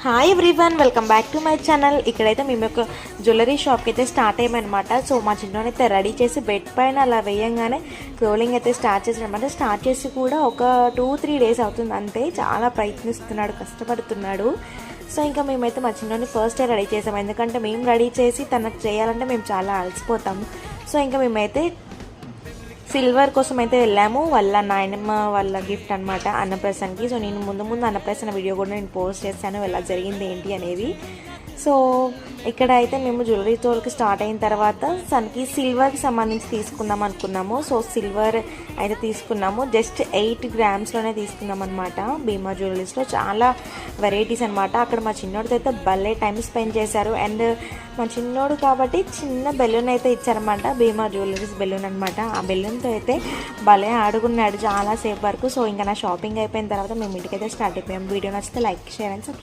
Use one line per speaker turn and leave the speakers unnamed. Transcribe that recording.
Hi everyone, welcome back to my channel. ఇక్కడైతే మేము ఒక జ్యువెలరీ షాప్కి అయితే స్టార్ట్ అయ్యామన్నమాట. సో మా చిన్నోనైతే రెడీ చేసి బెడ్ పైన అలా వేయంగానే రోలింగ్ అయితే స్టార్ట్ చేసాడనమాట. స్టార్ట్ చేసి కూడా ఒక 2-3 డేస్ అవుతుంది అంతే. చాలా ప్రయత్నిస్తున్నాడు, కష్టపడుతున్నాడు. సో ఇంకా మేమైతే మా చిన్నోని ఫస్ట్ రెడీ చేసాము, ఎందుకంటే మేము రెడీ చేసి తనకు చేయాలంటే మేము చాలా అలసిపోతాము. సో ఇంకా మేమైతే సిల్వర్ కోసం అయితే వెళ్ళాము. వాళ్ళ నాయనమ్మ వాళ్ళ గిఫ్ట్ అనమాట అన్నప్రాసనకి. సో నేను ముందు అన్నప్రాసన వీడియో కూడా నేను పోస్ట్ చేశాను, ఎలా జరిగింది ఏంటి అనేది. సో ఇక్కడ అయితే మేము జ్యువెలరీ స్టోర్కి స్టార్ట్ అయిన తర్వాత తనకి సిల్వర్కి సంబంధించి తీసుకుందాం అనుకున్నాము. సో సిల్వర్ అయితే తీసుకున్నాము. జస్ట్ 8 గ్రామ్స్లోనే తీసుకున్నాం అనమాట. భీమా జ్యువెలరీస్లో చాలా వెరైటీస్ అనమాట. అక్కడ మా చిన్నోడితో అయితే భలే టైం స్పెండ్ చేశారు. అండ్ మా చిన్నోడు కాబట్టి చిన్న బెలూన్ అయితే ఇచ్చారనమాట, భీమా జ్యువెలరీస్ బెలూన్ అనమాట. ఆ బెలూన్తో అయితే భలే ఆడుకున్నాడు చాలాసేపు వరకు. సో ఇంకా నా షాపింగ్ అయిపోయిన తర్వాత మేము ఇంటికైతే స్టార్ట్ అయిపోయాం. వీడియో నచ్చితే లైక్, షేర్ అండ్ సబ్స్క్రైబ్.